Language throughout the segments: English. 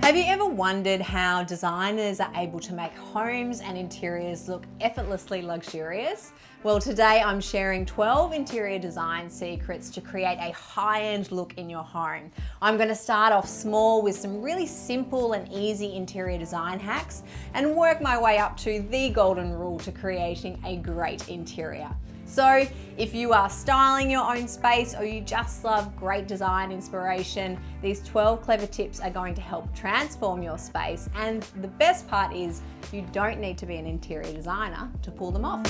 Have you ever wondered how designers are able to make homes and interiors look effortlessly luxurious? Well, today I'm sharing 12 interior design secrets to create a high-end look in your home. I'm going to start off small with some really simple and easy interior design hacks and work my way up to the golden rule to creating a great interior. So if you are styling your own space or you just love great design inspiration, these 12 clever tips are going to help transform your space. And the best part is you don't need to be an interior designer to pull them off.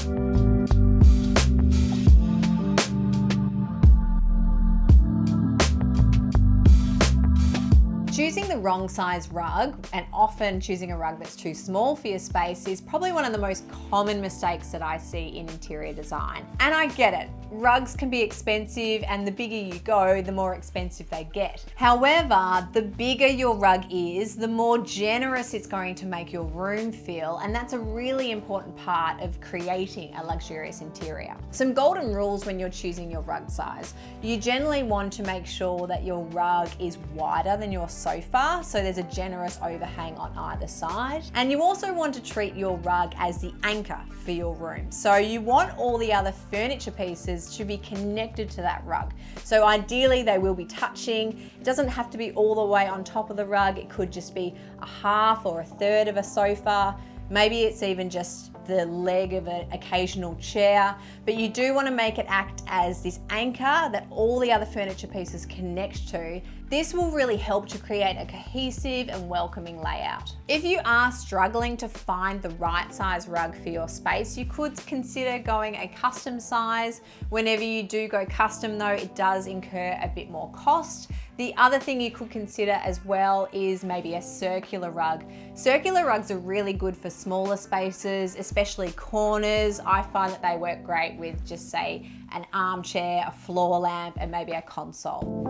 Choosing the wrong size rug, and often choosing a rug that's too small for your space, is probably one of the most common mistakes that I see in interior design. And I get it. Rugs can be expensive, and the bigger you go, the more expensive they get. However, the bigger your rug is, the more generous it's going to make your room feel, and that's a really important part of creating a luxurious interior. Some golden rules when you're choosing your rug size. You generally want to make sure that your rug is wider than your sofa, so there's a generous overhang on either side. And you also want to treat your rug as the anchor for your room. So you want all the other furniture pieces to be connected to that rug. So ideally they will be touching. It doesn't have to be all the way on top of the rug. It could just be a half or a third of a sofa. Maybe it's even just the leg of an occasional chair, but you do want to make it act as this anchor that all the other furniture pieces connect to. This will really help to create a cohesive and welcoming layout. If you are struggling to find the right size rug for your space, you could consider going a custom size. Whenever you do go custom though, it does incur a bit more cost. The other thing you could consider as well is maybe a circular rug. Circular rugs are really good for smaller spaces, especially corners. I find that they work great with just say an armchair, a floor lamp, and maybe a console.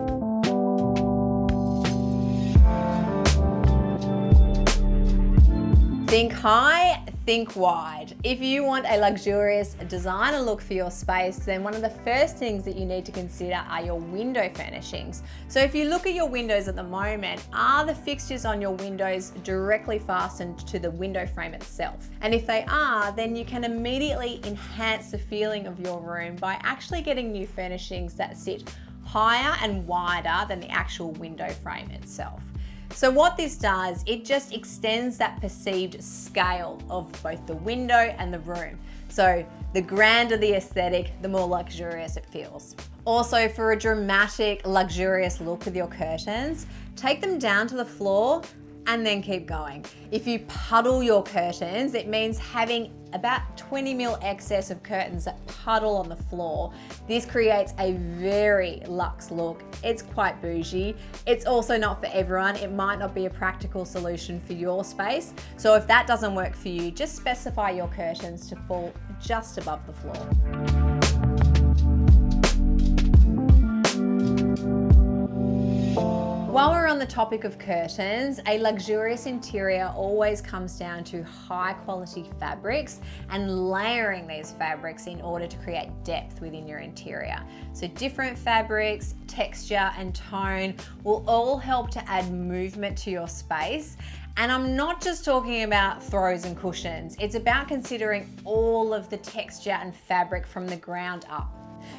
Think high, think wide. If you want a luxurious designer look for your space, then one of the first things that you need to consider are your window furnishings. So if you look at your windows at the moment, are the fixtures on your windows directly fastened to the window frame itself? And if they are, then you can immediately enhance the feeling of your room by actually getting new furnishings that sit higher and wider than the actual window frame itself. So what this does, it just extends that perceived scale of both the window and the room. So the grander the aesthetic, the more luxurious it feels. Also, for a dramatic, luxurious look with your curtains, take them down to the floor and then keep going. If you puddle your curtains, it means having about 20 mil excess of curtains that puddle on the floor. This creates a very luxe look. It's quite bougie. It's also not for everyone. It might not be a practical solution for your space. So if that doesn't work for you, just specify your curtains to fall just above the floor. While we're on the topic of curtains, a luxurious interior always comes down to high quality fabrics and layering these fabrics in order to create depth within your interior. So different fabrics, texture and tone will all help to add movement to your space. And I'm not just talking about throws and cushions. It's about considering all of the texture and fabric from the ground up.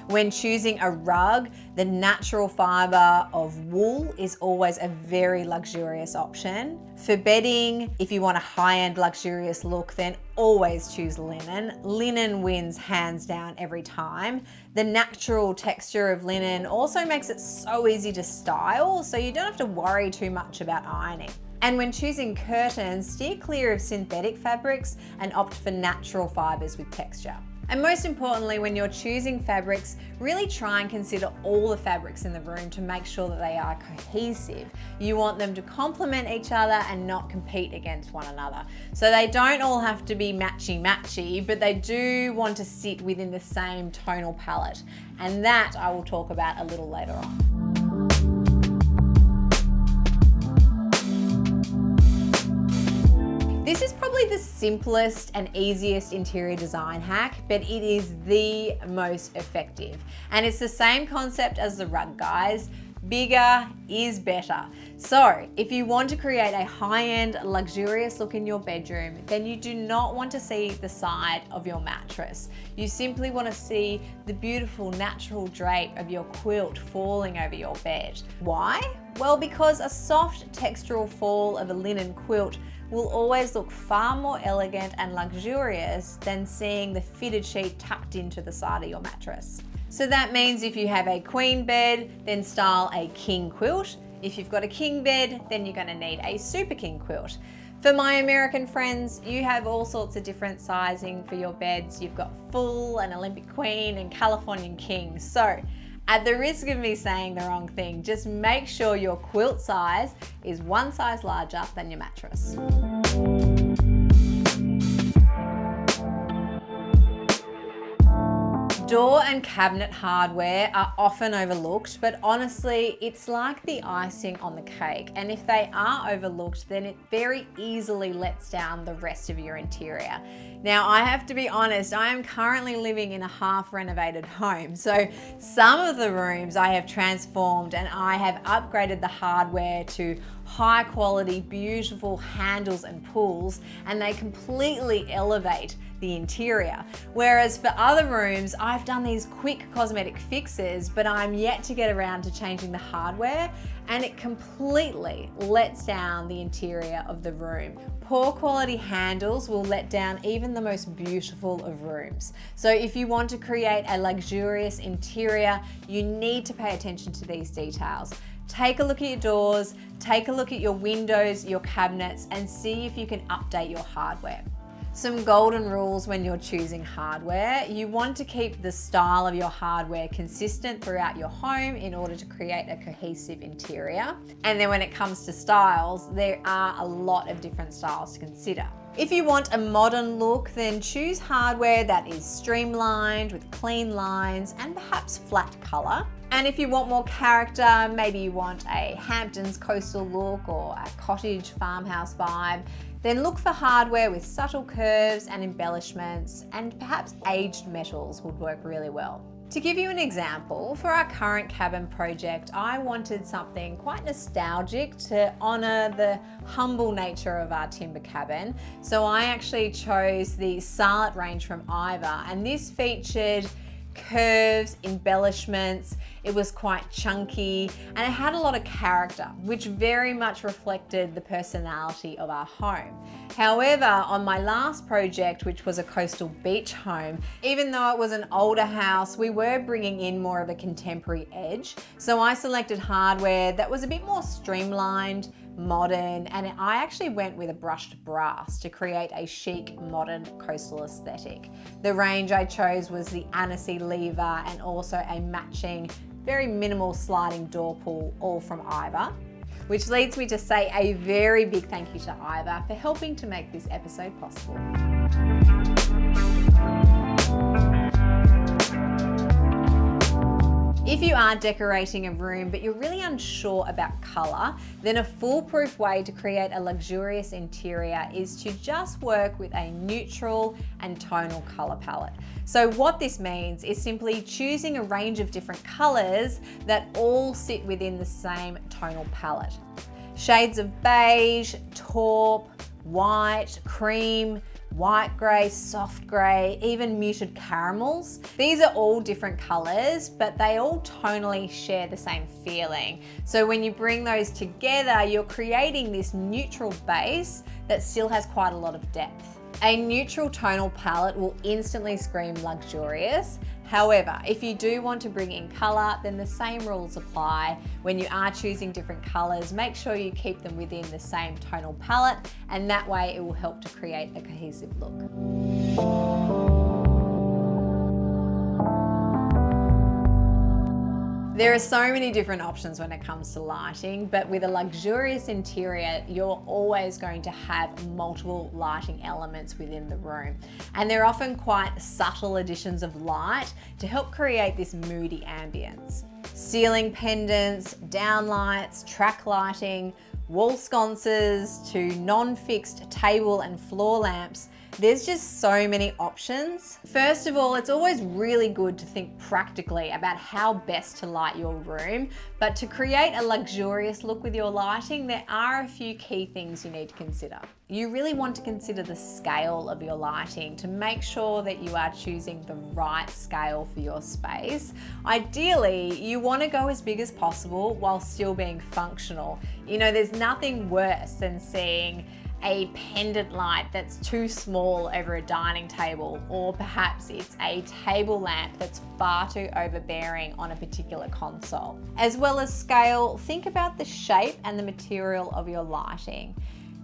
When choosing a rug, the natural fiber of wool is always a very luxurious option. For bedding, if you want a high-end luxurious look, then always choose linen. Linen wins hands down every time. The natural texture of linen also makes it so easy to style, so you don't have to worry too much about ironing. And when choosing curtains, steer clear of synthetic fabrics and opt for natural fibers with texture. And most importantly, when you're choosing fabrics, really try and consider all the fabrics in the room to make sure that they are cohesive. You want them to complement each other and not compete against one another. So they don't all have to be matchy-matchy, but they do want to sit within the same tonal palette. And that I will talk about a little later on. This is probably the simplest and easiest interior design hack, but it is the most effective. And it's the same concept as the rug, guys. Bigger is better. So if you want to create a high-end, luxurious look in your bedroom, then you do not want to see the side of your mattress. You simply want to see the beautiful natural drape of your quilt falling over your bed. Why? Well, because a soft textural fall of a linen quilt will always look far more elegant and luxurious than seeing the fitted sheet tucked into the side of your mattress. So that means if you have a queen bed, then style a king quilt. If you've got a king bed, then you're going to need a super king quilt. For my American friends, you have all sorts of different sizing for your beds. You've got full and Olympic queen and Californian king. So at the risk of me saying the wrong thing, just make sure your quilt size is one size larger than your mattress. Door and cabinet hardware are often overlooked, but honestly, it's like the icing on the cake. And if they are overlooked, then it very easily lets down the rest of your interior. Now, I have to be honest, I am currently living in a half renovated home. So some of the rooms I have transformed and I have upgraded the hardware to high quality, beautiful handles and pulls, and they completely elevate the interior. Whereas for other rooms, I've done these quick cosmetic fixes, but I'm yet to get around to changing the hardware, and it completely lets down the interior of the room. Poor quality handles will let down even the most beautiful of rooms. So if you want to create a luxurious interior, you need to pay attention to these details. Take a look at your doors, take a look at your windows, your cabinets, and see if you can update your hardware. Some golden rules when you're choosing hardware. You want to keep the style of your hardware consistent throughout your home in order to create a cohesive interior. And then when it comes to styles, there are a lot of different styles to consider. If you want a modern look, then choose hardware that is streamlined with clean lines and perhaps flat color. And if you want more character, maybe you want a Hamptons coastal look or a cottage farmhouse vibe, then look for hardware with subtle curves and embellishments, and perhaps aged metals would work really well. To give you an example, for our current cabin project, I wanted something quite nostalgic to honor the humble nature of our timber cabin. So I actually chose the Sarlet range from Iva, and this featured curves, embellishments. It was quite chunky and it had a lot of character, which very much reflected the personality of our home. However, on my last project, which was a coastal beach home, even though it was an older house, we were bringing in more of a contemporary edge. So I selected hardware that was a bit more streamlined, modern, and I actually went with a brushed brass to create a chic, modern coastal aesthetic. The range I chose was the Annecy lever and also a matching, very minimal sliding door pull, all from Iva. Which leads me to say a very big thank you to Iva for helping to make this episode possible. If you are decorating a room but you're really unsure about color, then a foolproof way to create a luxurious interior is to just work with a neutral and tonal color palette. So what this means is simply choosing a range of different colors that all sit within the same tonal palette. Shades of beige, taupe, white, cream, white grey, soft grey, even muted caramels. These are all different colours, but they all tonally share the same feeling. So when you bring those together, you're creating this neutral base that still has quite a lot of depth. A neutral tonal palette will instantly scream luxurious. However, if you do want to bring in colour, then the same rules apply. When you are choosing different colours, make sure you keep them within the same tonal palette, and that way it will help to create a cohesive look. There are so many different options when it comes to lighting, but with a luxurious interior, you're always going to have multiple lighting elements within the room. And they're often quite subtle additions of light to help create this moody ambience. Ceiling pendants, downlights, track lighting, wall sconces to non-fixed table and floor lamps, There's just so many options. First of all, it's always really good to think practically about how best to light your room, but to create a luxurious look with your lighting, there are a few key things you need to consider. You really want to consider the scale of your lighting to make sure that you are choosing the right scale for your space. Ideally, you want to go as big as possible while still being functional. You know, there's nothing worse than seeing a pendant light that's too small over a dining table, or perhaps it's a table lamp that's far too overbearing on a particular console. As well as scale, think about the shape and the material of your lighting.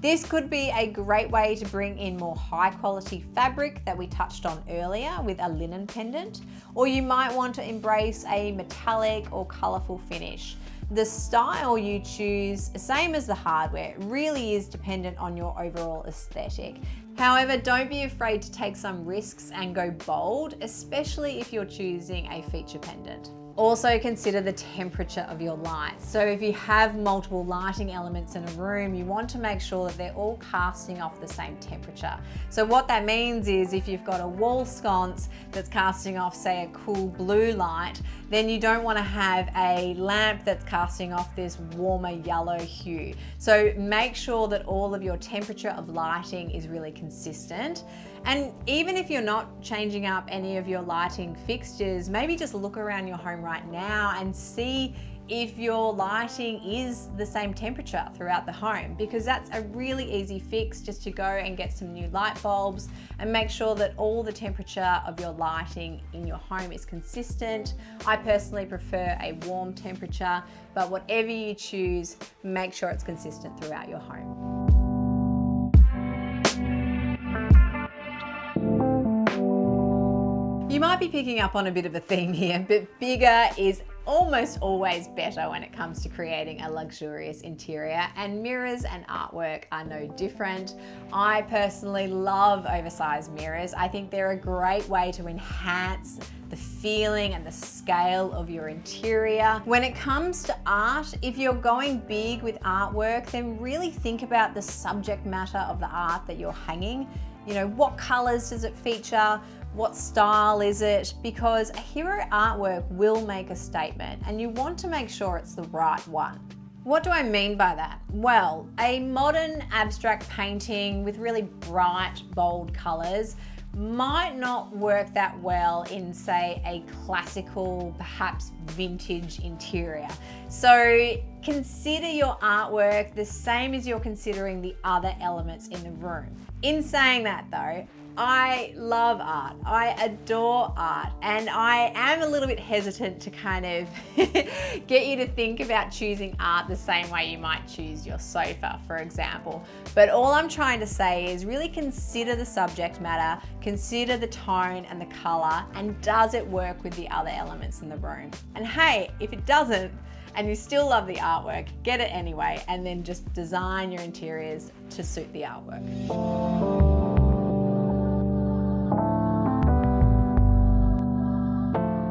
This could be a great way to bring in more high quality fabric that we touched on earlier with a linen pendant, or you might want to embrace a metallic or colorful finish. The style you choose, same as the hardware, really is dependent on your overall aesthetic. However, don't be afraid to take some risks and go bold, especially if you're choosing a feature pendant. Also consider the temperature of your lights. So if you have multiple lighting elements in a room, you want to make sure that they're all casting off the same temperature. So what that means is if you've got a wall sconce that's casting off, say, a cool blue light, then you don't want to have a lamp that's casting off this warmer yellow hue. So make sure that all of your temperature of lighting is really consistent. And even if you're not changing up any of your lighting fixtures, maybe just look around your home right now and see if your lighting is the same temperature throughout the home, because that's a really easy fix, just to go and get some new light bulbs and make sure that all the temperature of your lighting in your home is consistent. I personally prefer a warm temperature, but whatever you choose, make sure it's consistent throughout your home. You might be picking up on a bit of a theme here, but bigger is almost always better when it comes to creating a luxurious interior, and mirrors and artwork are no different. I personally love oversized mirrors. I think they're a great way to enhance the feeling and the scale of your interior. When it comes to art, if you're going big with artwork, then really think about the subject matter of the art that you're hanging. You know, what colors does it feature? What style is it? Because a hero artwork will make a statement, and you want to make sure it's the right one. What do I mean by that? Well, a modern abstract painting with really bright, bold colors might not work that well in, say, a classical, perhaps vintage interior. So consider your artwork the same as you're considering the other elements in the room. In saying that though, I love art, I adore art, and I am a little bit hesitant to kind of get you to think about choosing art the same way you might choose your sofa, for example. But all I'm trying to say is really consider the subject matter, consider the tone and the color, and does it work with the other elements in the room? And hey, if it doesn't, and you still love the artwork, get it anyway, and then just design your interiors to suit the artwork.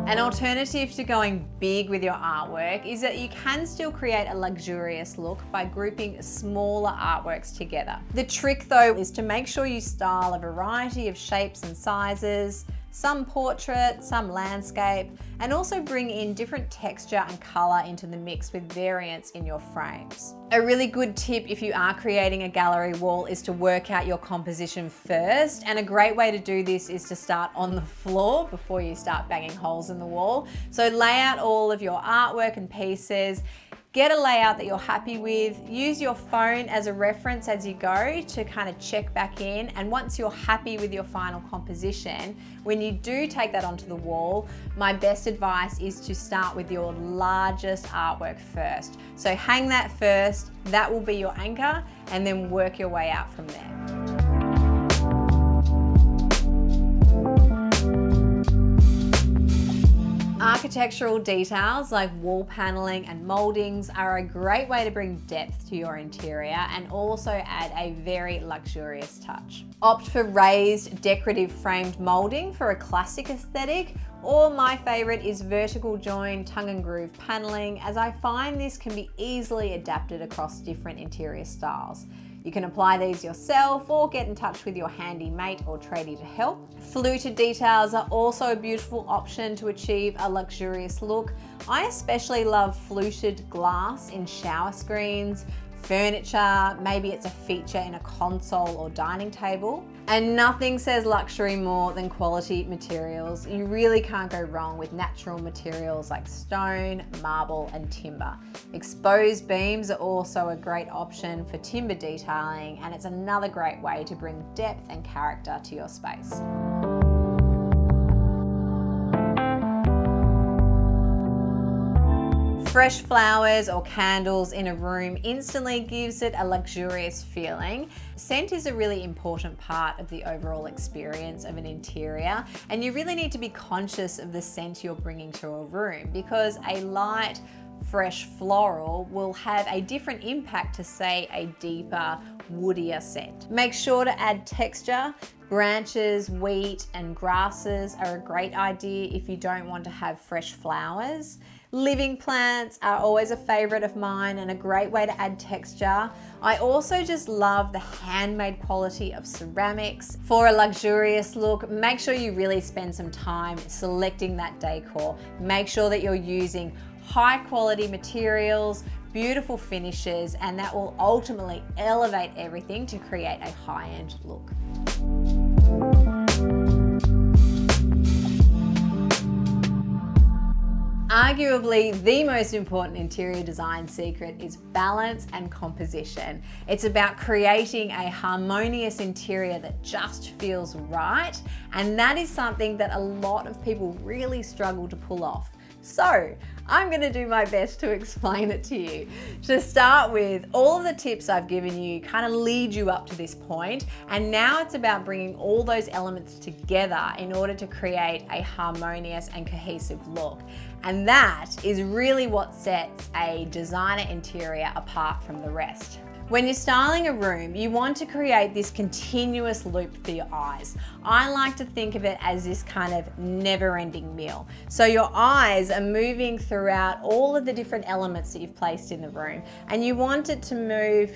An alternative to going big with your artwork is that you can still create a luxurious look by grouping smaller artworks together. The trick though is to make sure you style a variety of shapes and sizes, some portrait, some landscape, and also bring in different texture and color into the mix with variants in your frames. A really good tip if you are creating a gallery wall is to work out your composition first, and a great way to do this is to start on the floor before you start banging holes in the wall. So lay out all of your artwork and pieces, get a layout that you're happy with, use your phone as a reference as you go to kind of check back in, and once you're happy with your final composition, when you do take that onto the wall, my best advice is to start with your largest artwork first. So hang that first, that will be your anchor, and then work your way out from there. Architectural details like wall paneling and moldings are a great way to bring depth to your interior and also add a very luxurious touch. Opt for raised decorative framed molding for a classic aesthetic, or my favorite is vertical join tongue and groove paneling, as I find this can be easily adapted across different interior styles. You can apply these yourself or get in touch with your handy mate or tradie to help. Fluted details are also a beautiful option to achieve a luxurious look. I especially love fluted glass in shower screens, furniture, maybe it's a feature in a console or dining table. And nothing says luxury more than quality materials. You really can't go wrong with natural materials like stone, marble, and timber. Exposed beams are also a great option for timber detailing, and it's another great way to bring depth and character to your space. Fresh flowers or candles in a room instantly gives it a luxurious feeling. Scent is a really important part of the overall experience of an interior, and you really need to be conscious of the scent you're bringing to a room, because a light, fresh floral will have a different impact to, say, a deeper, woodier scent. Make sure to add texture. Branches, wheat, and grasses are a great idea if you don't want to have fresh flowers. Living plants are always a favorite of mine and a great way to add texture. I also just love the handmade quality of ceramics. For a luxurious look, make sure you really spend some time selecting that decor. Make sure that you're using high quality materials, beautiful finishes, and that will ultimately elevate everything to create a high-end look. Arguably, the most important interior design secret is balance and composition. It's about creating a harmonious interior that just feels right, and that is something that a lot of people really struggle to pull off. So, I'm gonna do my best to explain it to you. To start with, all of the tips I've given you kind of lead you up to this point, and now it's about bringing all those elements together in order to create a harmonious and cohesive look. And that is really what sets a designer interior apart from the rest. When you're styling a room, you want to create this continuous loop for your eyes. I like to think of it as this kind of never-ending meal. So your eyes are moving throughout all of the different elements that you've placed in the room, and you want it to move,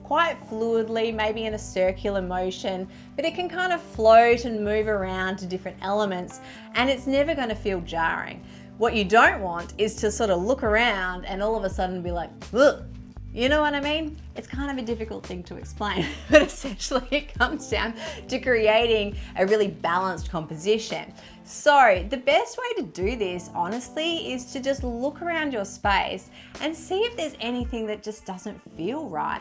quite fluidly, maybe in a circular motion, but it can kind of float and move around to different elements, and it's never going to feel jarring. What you don't want is to sort of look around and all of a sudden be like, ugh. You know what I mean? It's kind of a difficult thing to explain, but essentially it comes down to creating a really balanced composition. So the best way to do this, honestly, is to just look around your space and see if there's anything that just doesn't feel right.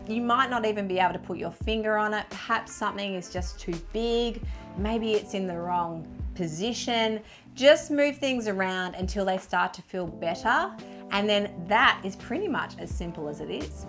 You might not even be able to put your finger on it. Perhaps something is just too big. Maybe it's in the wrong position. Just move things around until they start to feel better. And then that is pretty much as simple as it is.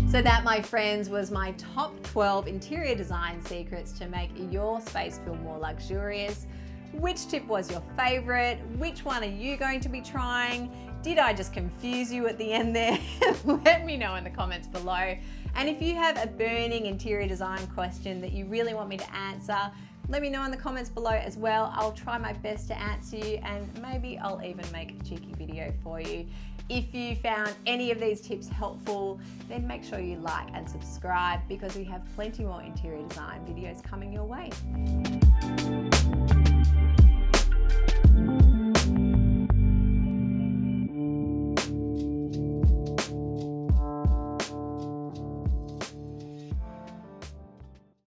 So that, my friends, was my top 12 interior design secrets to make your space feel more luxurious. Which tip was your favorite? Which one are you going to be trying? Did I just confuse you at the end there? Let me know in the comments below. And if you have a burning interior design question that you really want me to answer, let me know in the comments below as well. I'll try my best to answer you, and maybe I'll even make a cheeky video for you. If you found any of these tips helpful, then make sure you like and subscribe, because we have plenty more interior design videos coming your way.